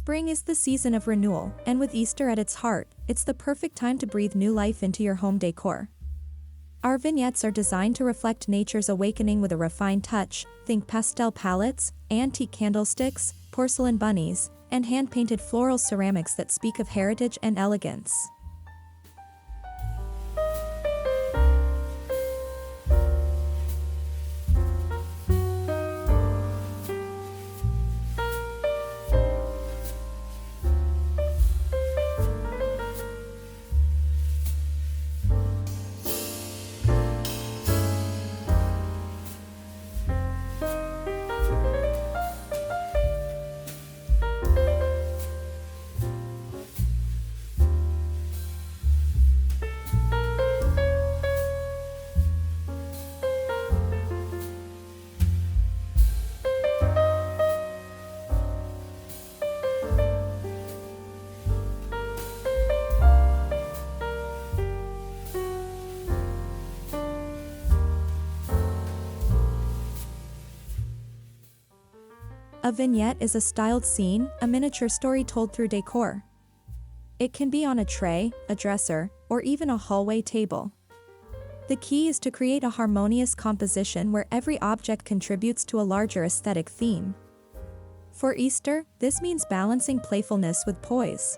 Spring is the season of renewal, and with Easter at its heart, it's the perfect time to breathe new life into your home decor. Our vignettes are designed to reflect nature's awakening with a refined touch. Think pastel palettes, antique candlesticks, porcelain bunnies, and hand-painted floral ceramics that speak of heritage and elegance. A vignette is a styled scene, a miniature story told through decor. It can be on a tray, a dresser, or even a hallway table. The key is to create a harmonious composition where every object contributes to a larger aesthetic theme. For Easter, this means balancing playfulness with poise.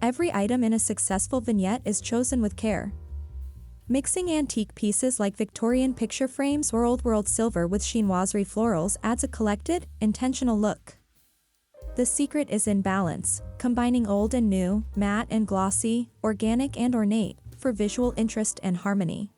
Every item in a successful vignette is chosen with care. Mixing antique pieces like Victorian picture frames or old-world silver with chinoiserie florals adds a collected, intentional look. The secret is in balance, combining old and new, matte and glossy, organic and ornate, for visual interest and harmony.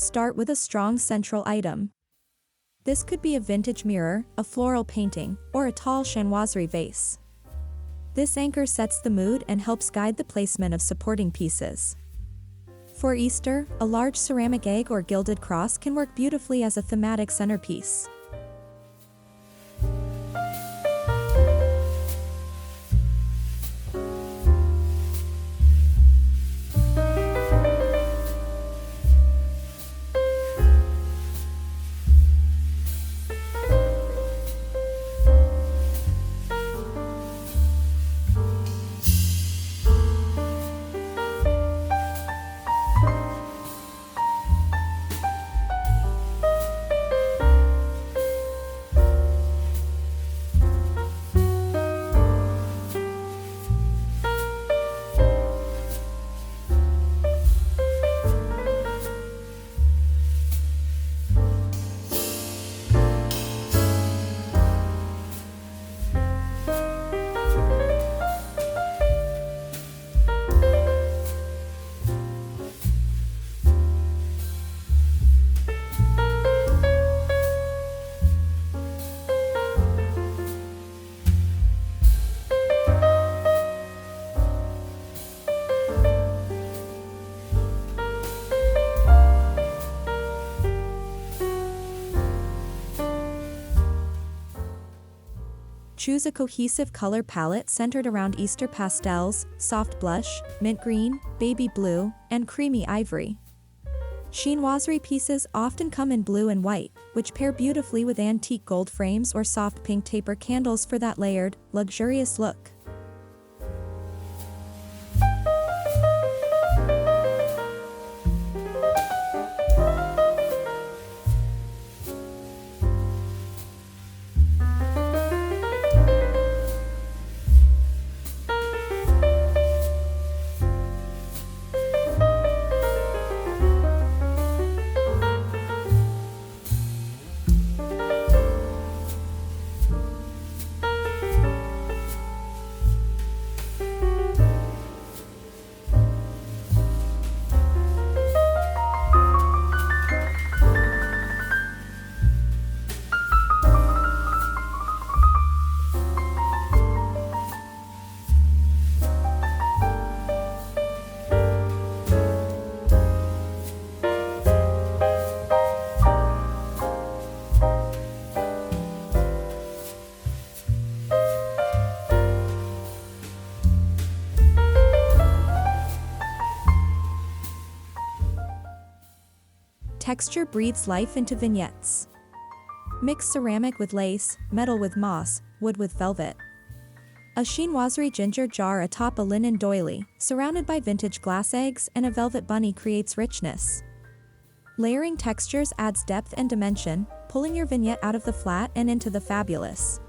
Start with a strong central item. This could be a vintage mirror, a floral painting, or a tall chinoiserie vase. This anchor sets the mood and helps guide the placement of supporting pieces. For Easter, a large ceramic egg or gilded cross can work beautifully as a thematic centerpiece. Choose a cohesive color palette centered around Easter pastels, soft blush, mint green, baby blue, and creamy ivory. Chinoiserie pieces often come in blue and white, which pair beautifully with antique gold frames or soft pink taper candles for that layered, luxurious look. Texture breathes life into vignettes. Mix ceramic with lace, metal with moss, wood with velvet. A chinoiserie ginger jar atop a linen doily, surrounded by vintage glass eggs and a velvet bunny creates richness. Layering textures adds depth and dimension, pulling your vignette out of the flat and into the fabulous.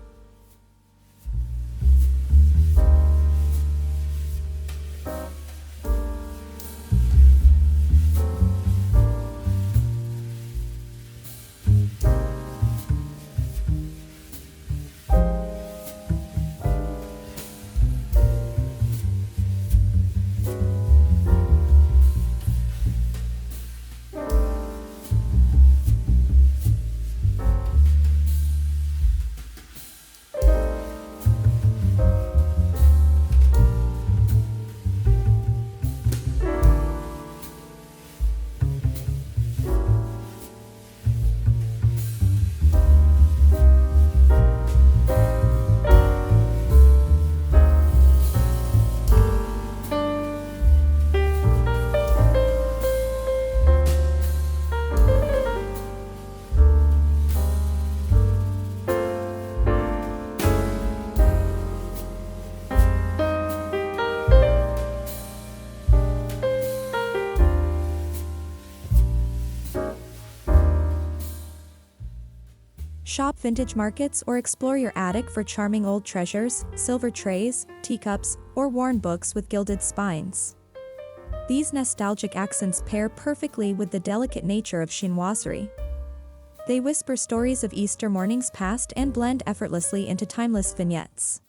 Shop vintage markets or explore your attic for charming old treasures, silver trays, teacups, or worn books with gilded spines. These nostalgic accents pair perfectly with the delicate nature of chinoiserie. They whisper stories of Easter mornings past and blend effortlessly into timeless vignettes.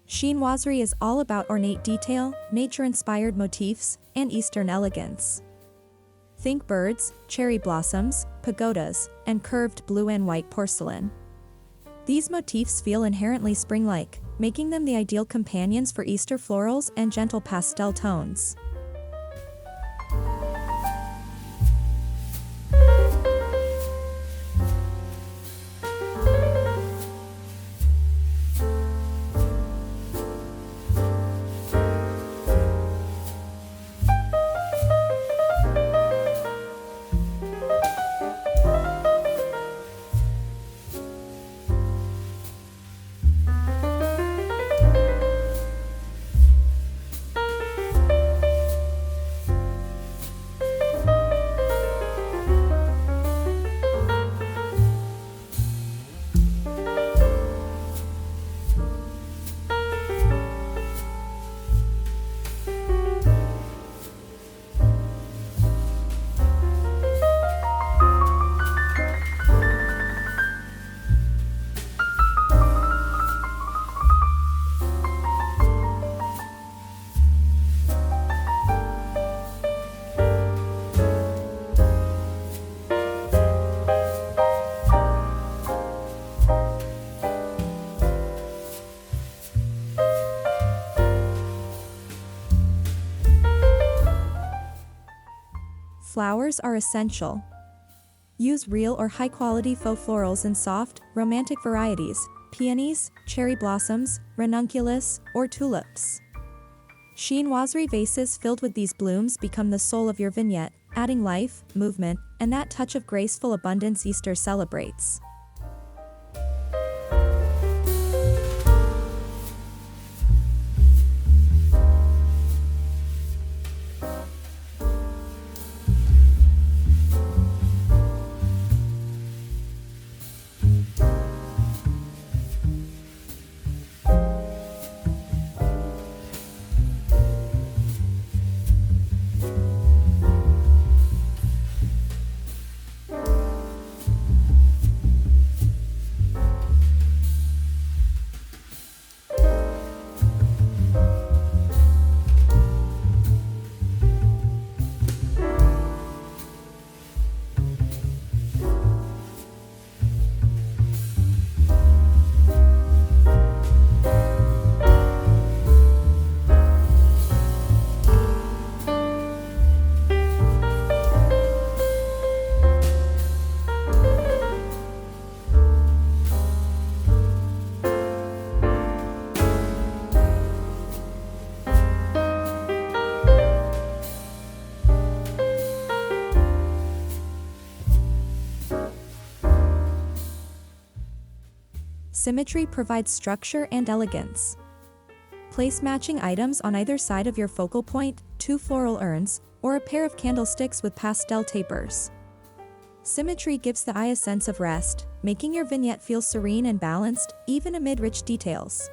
Chinoiserie is all about ornate detail, nature-inspired motifs, and Eastern elegance. Think birds, cherry blossoms, pagodas, and curved blue and white porcelain. These motifs feel inherently spring-like, making them the ideal companions for Easter florals and gentle pastel tones. Flowers are essential. Use real or high-quality faux florals in soft, romantic varieties, peonies, cherry blossoms, ranunculus, or tulips. Chinoiserie vases filled with these blooms become the soul of your vignette, adding life, movement, and that touch of graceful abundance Easter celebrates. Symmetry provides structure and elegance. Place matching items on either side of your focal point, 2 floral urns, or a pair of candlesticks with pastel tapers. Symmetry gives the eye a sense of rest, making your vignette feel serene and balanced, even amid rich details.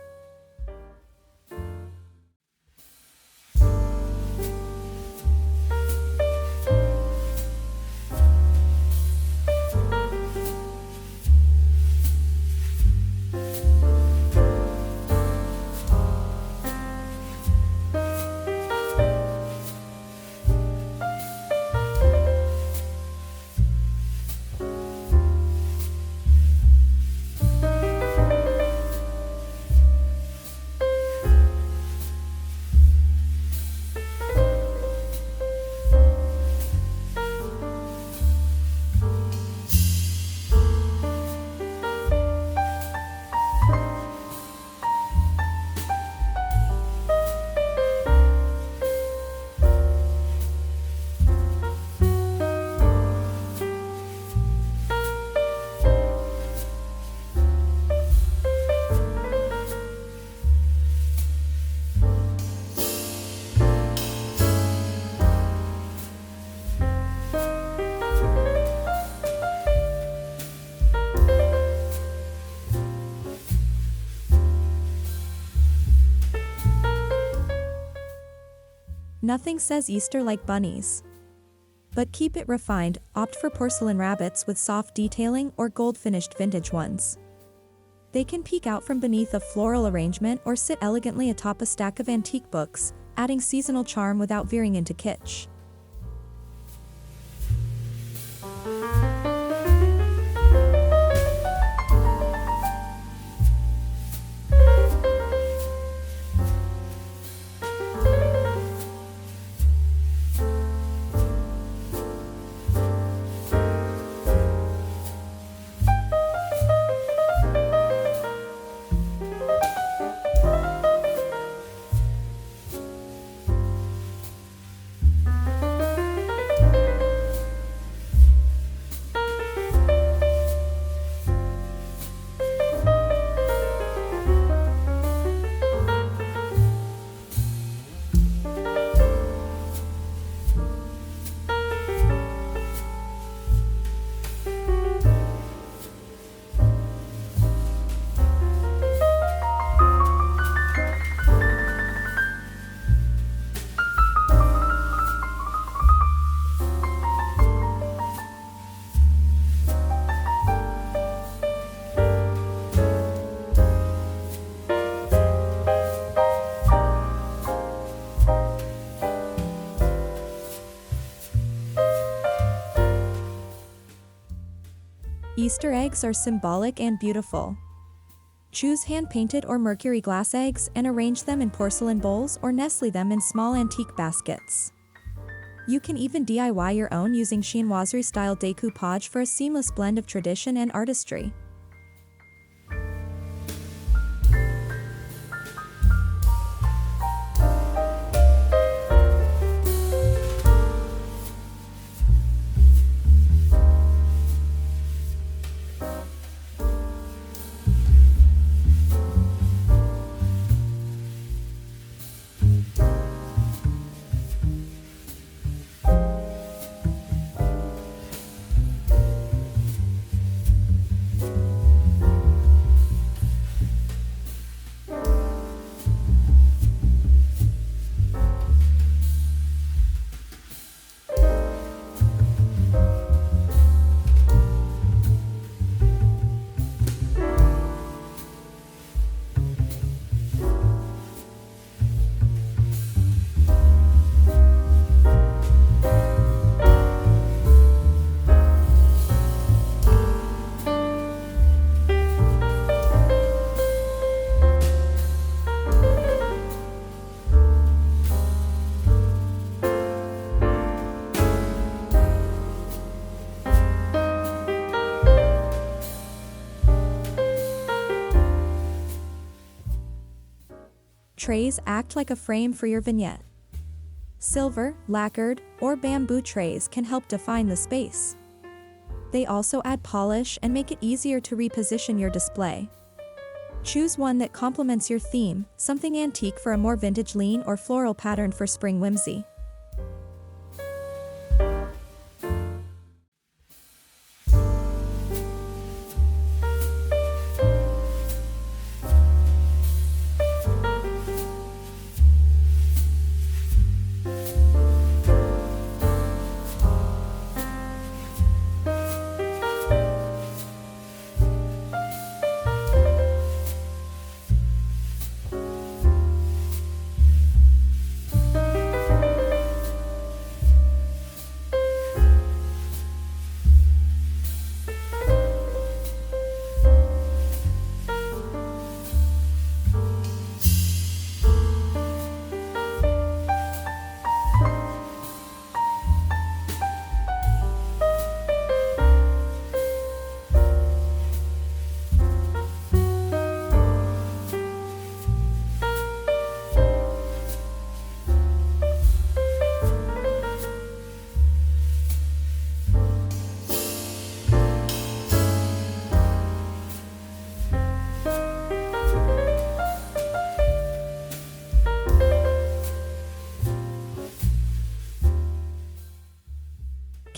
Nothing says Easter like bunnies. But keep it refined, opt for porcelain rabbits with soft detailing or gold-finished vintage ones. They can peek out from beneath a floral arrangement or sit elegantly atop a stack of antique books, adding seasonal charm without veering into kitsch. Easter eggs are symbolic and beautiful. Choose hand-painted or mercury glass eggs and arrange them in porcelain bowls or nestle them in small antique baskets. You can even DIY your own using chinoiserie-style decoupage for a seamless blend of tradition and artistry. Trays act like a frame for your vignette. Silver, lacquered, or bamboo trays can help define the space. They also add polish and make it easier to reposition your display. Choose one that complements your theme, something antique for a more vintage lean or floral pattern for spring whimsy.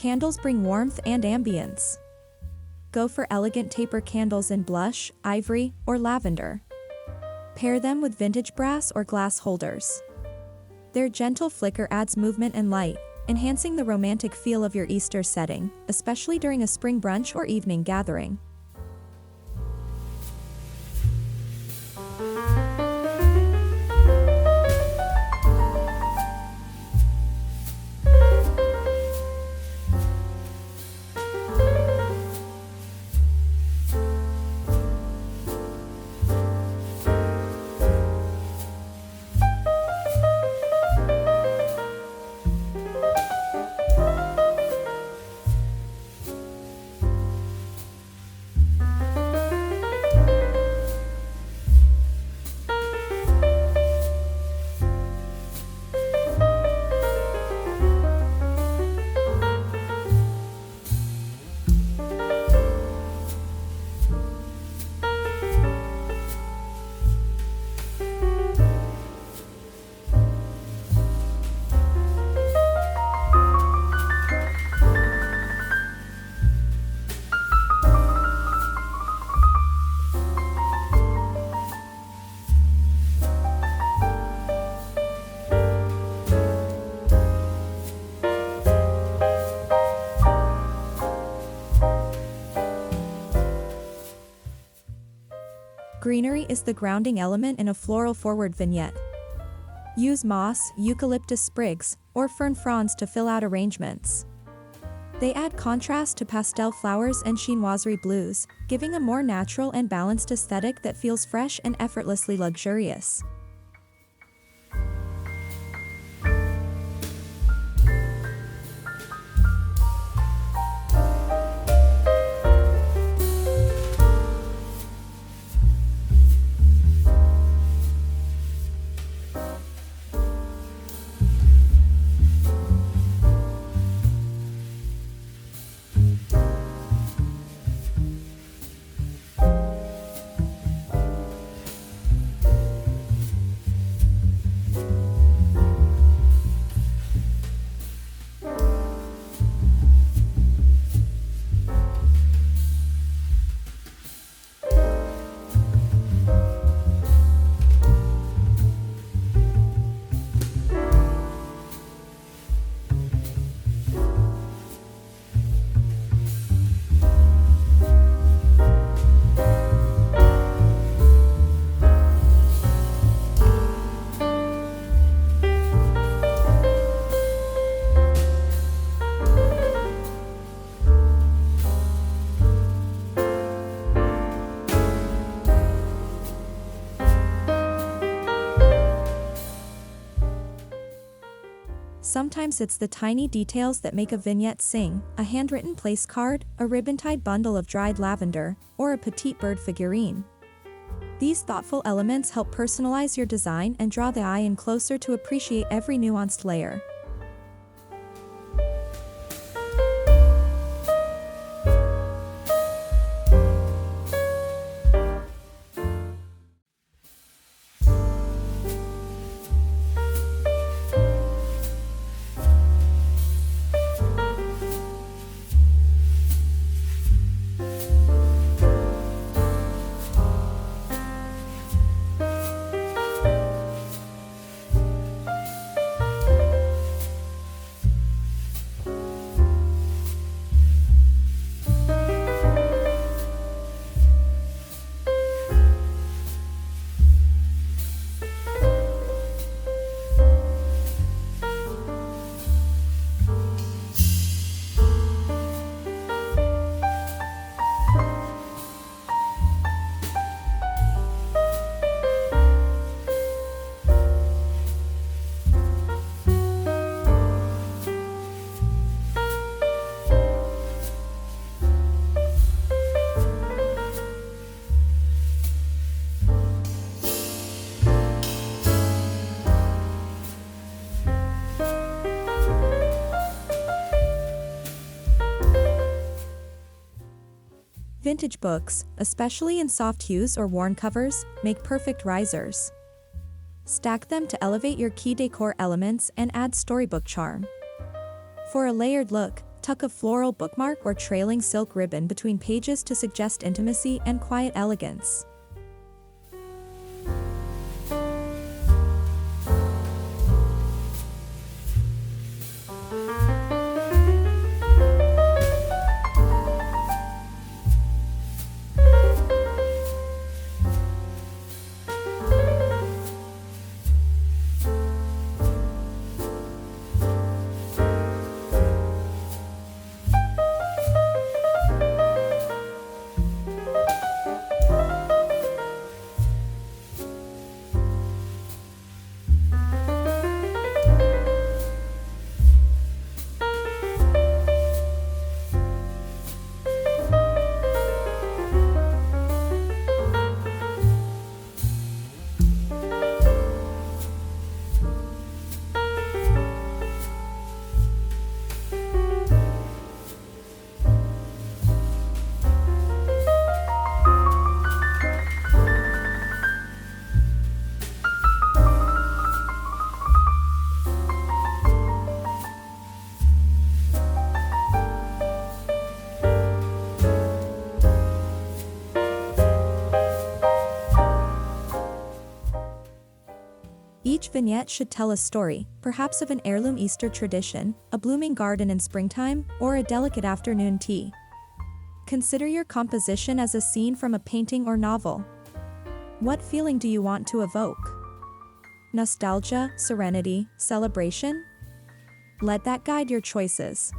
Candles bring warmth and ambience. Go for elegant taper candles in blush, ivory, or lavender. Pair them with vintage brass or glass holders. Their gentle flicker adds movement and light, enhancing the romantic feel of your Easter setting, especially during a spring brunch or evening gathering. Greenery is the grounding element in a floral-forward vignette. Use moss, eucalyptus sprigs, or fern fronds to fill out arrangements. They add contrast to pastel flowers and chinoiserie blues, giving a more natural and balanced aesthetic that feels fresh and effortlessly luxurious. Sometimes it's the tiny details that make a vignette sing: a handwritten place card, a ribbon-tied bundle of dried lavender, or a petite bird figurine. These thoughtful elements help personalize your design and draw the eye in closer to appreciate every nuanced layer. Vintage books, especially in soft hues or worn covers, make perfect risers. Stack them to elevate your key decor elements and add storybook charm. For a layered look, tuck a floral bookmark or trailing silk ribbon between pages to suggest intimacy and quiet elegance. Each vignette should tell a story, perhaps of an heirloom Easter tradition, a blooming garden in springtime, or a delicate afternoon tea. Consider your composition as a scene from a painting or novel. What feeling do you want to evoke? Nostalgia, serenity, celebration? Let that guide your choices.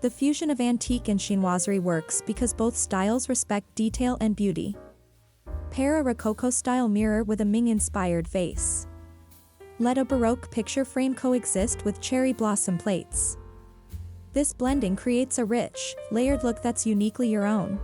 The fusion of antique and chinoiserie works because both styles respect detail and beauty. Pair a Rococo-style mirror with a Ming-inspired vase. Let a Baroque picture frame coexist with cherry blossom plates. This blending creates a rich, layered look that's uniquely your own.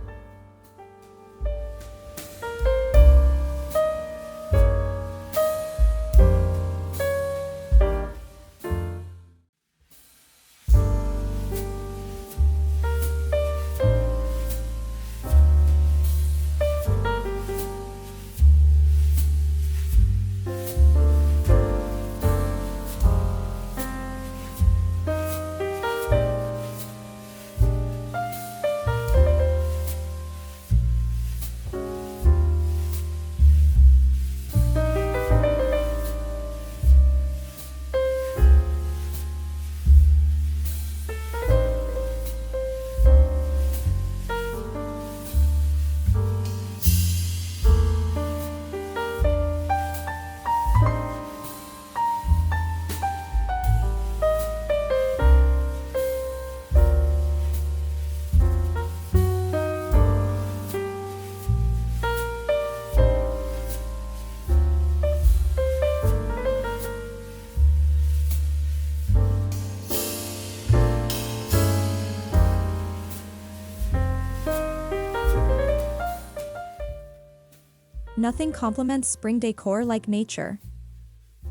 Nothing complements spring decor like nature.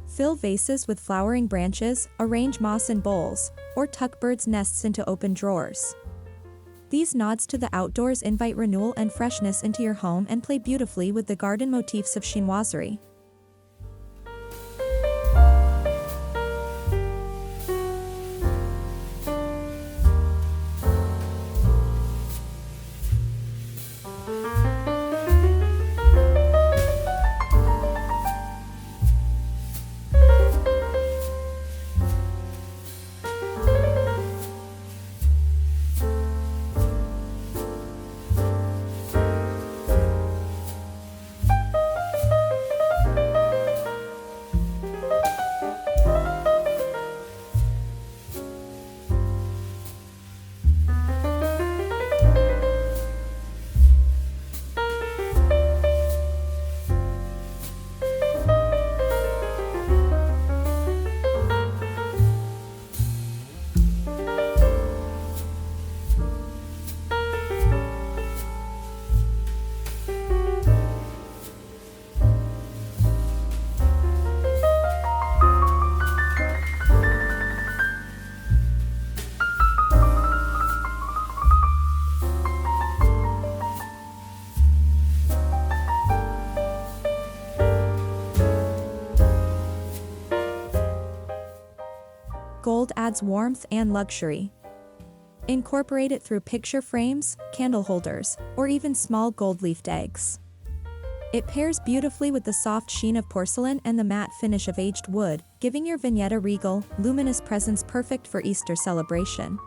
Fill vases with flowering branches, arrange moss in bowls, or tuck birds' nests into open drawers. These nods to the outdoors invite renewal and freshness into your home and play beautifully with the garden motifs of chinoiserie. Gold adds warmth and luxury. Incorporate it through picture frames, candle holders, or even small gold-leafed eggs. It pairs beautifully with the soft sheen of porcelain and the matte finish of aged wood, giving your vignette a regal, luminous presence perfect for Easter celebration.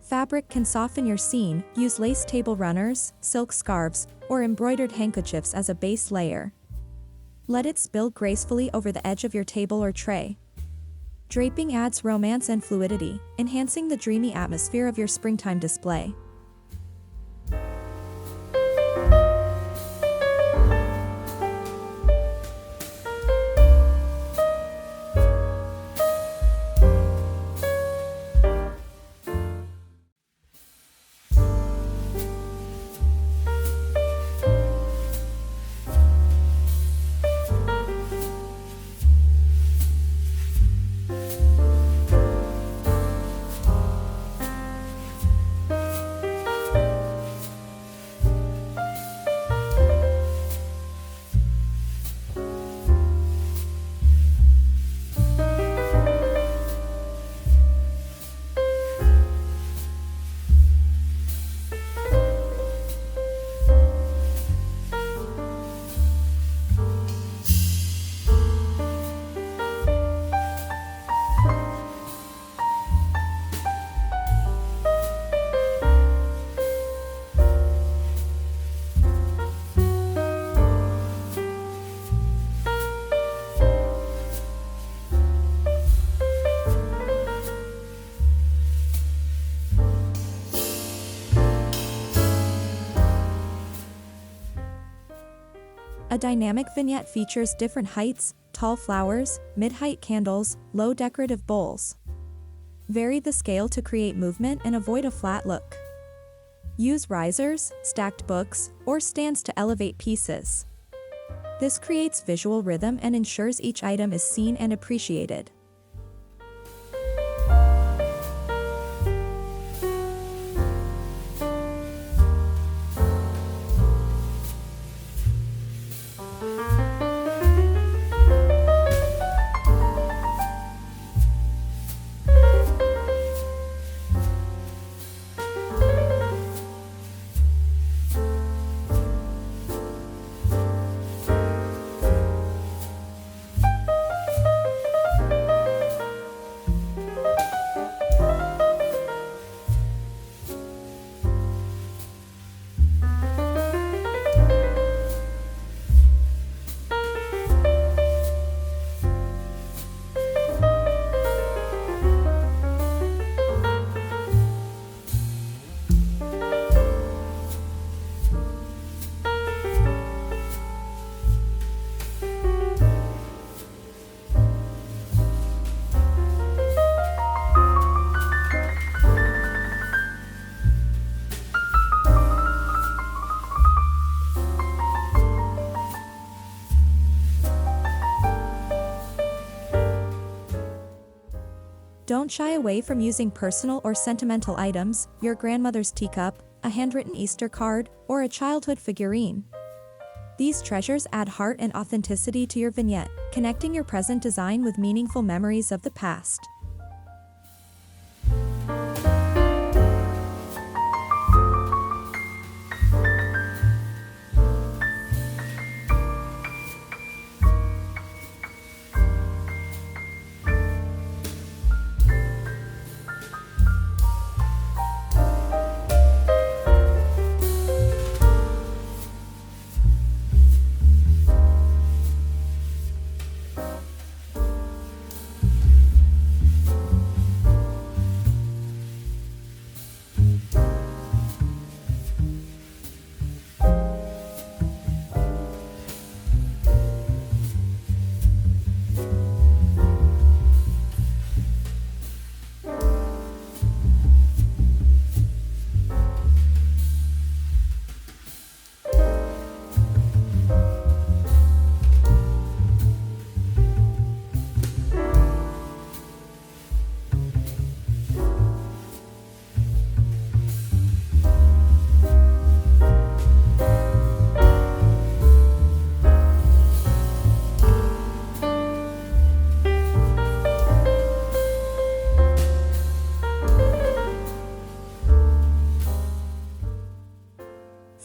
Fabric can soften your scene. Use lace table runners, silk scarves, or embroidered handkerchiefs as a base layer. Let it spill gracefully over the edge of your table or tray. Draping adds romance and fluidity, enhancing the dreamy atmosphere of your springtime display. A dynamic vignette features different heights, tall flowers, mid-height candles, low decorative bowls. Vary the scale to create movement and avoid a flat look. Use risers, stacked books, or stands to elevate pieces. This creates visual rhythm and ensures each item is seen and appreciated. Don't shy away from using personal or sentimental items, your grandmother's teacup, a handwritten Easter card, or a childhood figurine. These treasures add heart and authenticity to your vignette, connecting your present design with meaningful memories of the past.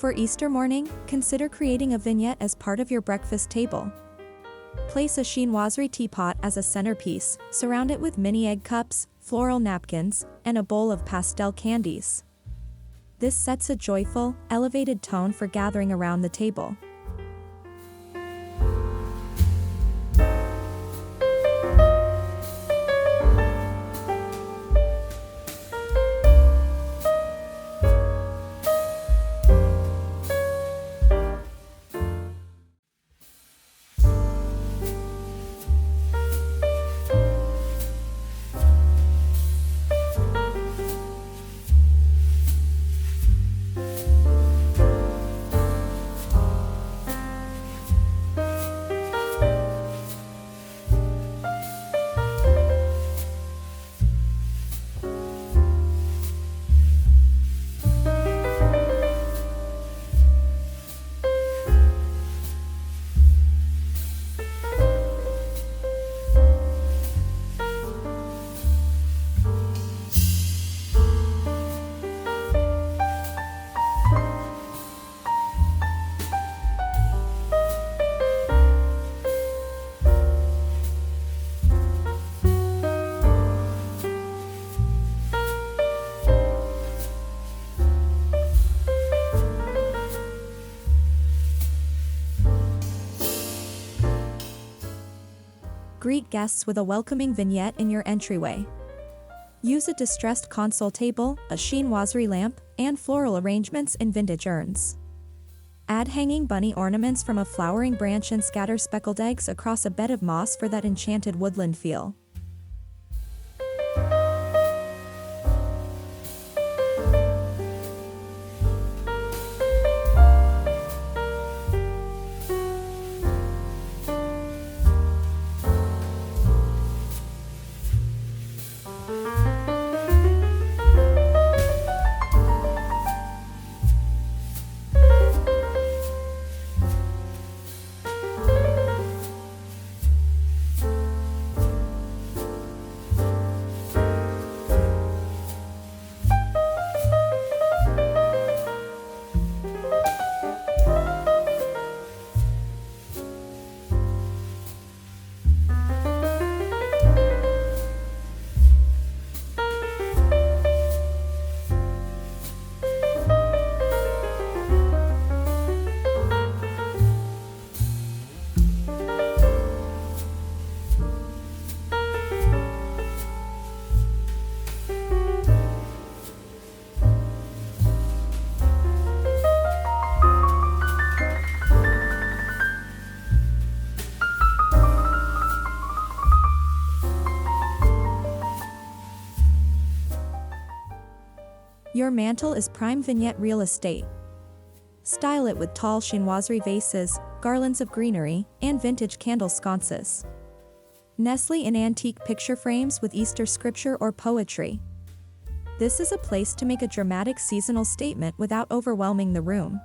For Easter morning, consider creating a vignette as part of your breakfast table. Place a chinoiserie teapot as a centerpiece, surround it with mini egg cups, floral napkins, and a bowl of pastel candies. This sets a joyful, elevated tone for gathering around the table. Greet guests with a welcoming vignette in your entryway. Use a distressed console table, a chinoiserie lamp, and floral arrangements in vintage urns. Add hanging bunny ornaments from a flowering branch and scatter speckled eggs across a bed of moss for that enchanted woodland feel. Your mantle is prime vignette real estate. Style it with tall chinoiserie vases, garlands of greenery, and vintage candle sconces. Nestle in antique picture frames with Easter scripture or poetry. This is a place to make a dramatic seasonal statement without overwhelming the room.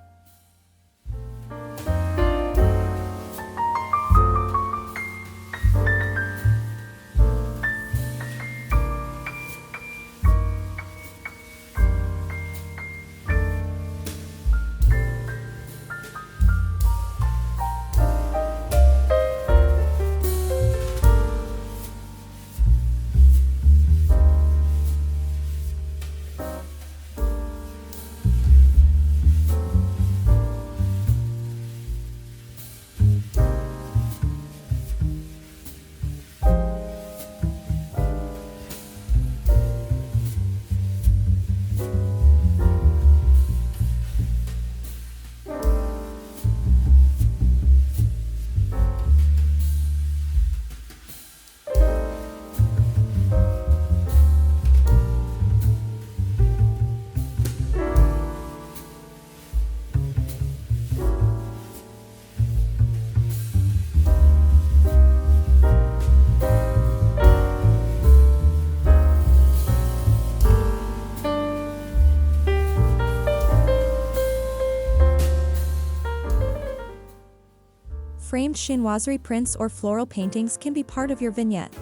Framed chinoiserie prints or floral paintings can be part of your vignette.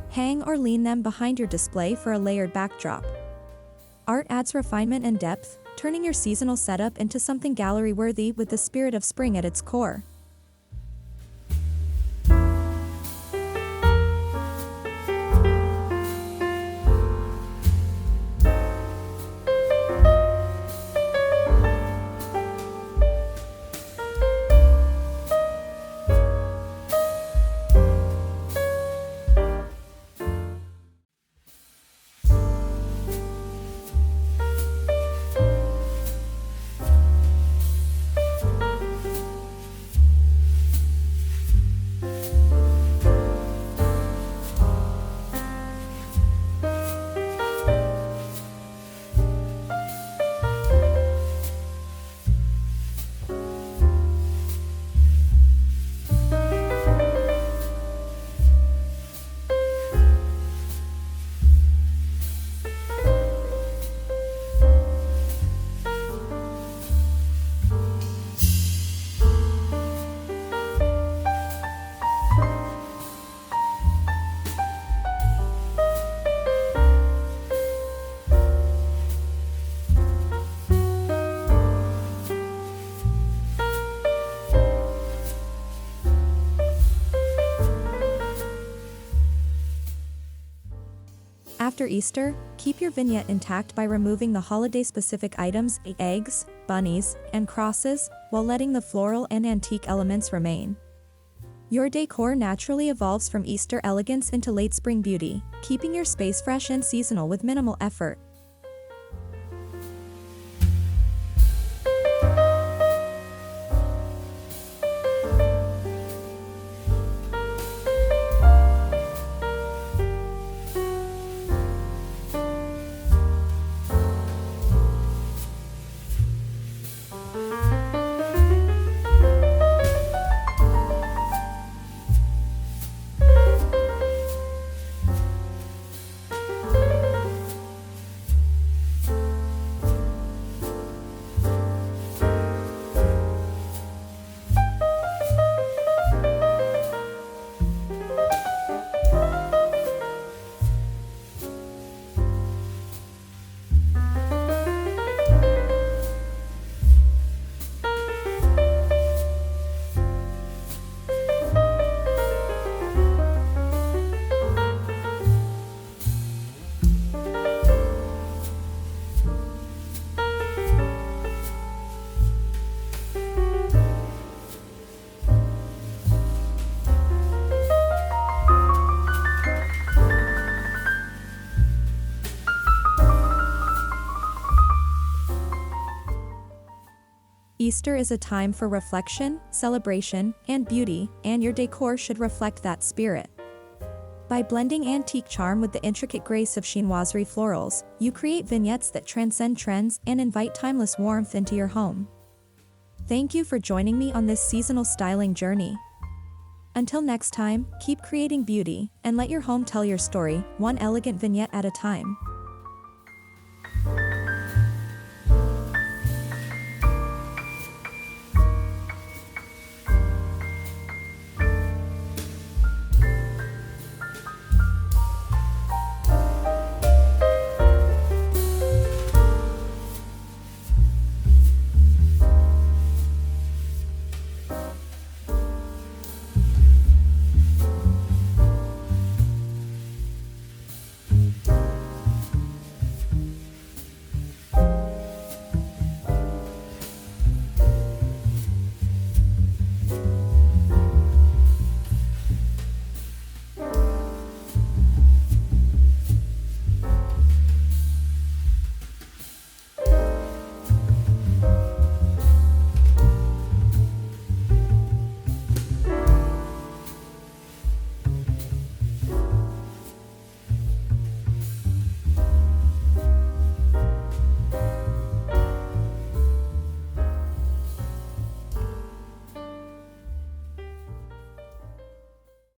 Hang or lean them behind your display for a layered backdrop. Art adds refinement and depth, turning your seasonal setup into something gallery-worthy with the spirit of spring at its core. After Easter, keep your vignette intact by removing the holiday-specific items, eggs, bunnies, and crosses, while letting the floral and antique elements remain. Your decor naturally evolves from Easter elegance into late spring beauty, keeping your space fresh and seasonal with minimal effort. Easter is a time for reflection, celebration, and beauty, and your decor should reflect that spirit. By blending antique charm with the intricate grace of chinoiserie florals, you create vignettes that transcend trends and invite timeless warmth into your home. Thank you for joining me on this seasonal styling journey. Until next time, keep creating beauty, and let your home tell your story, one elegant vignette at a time.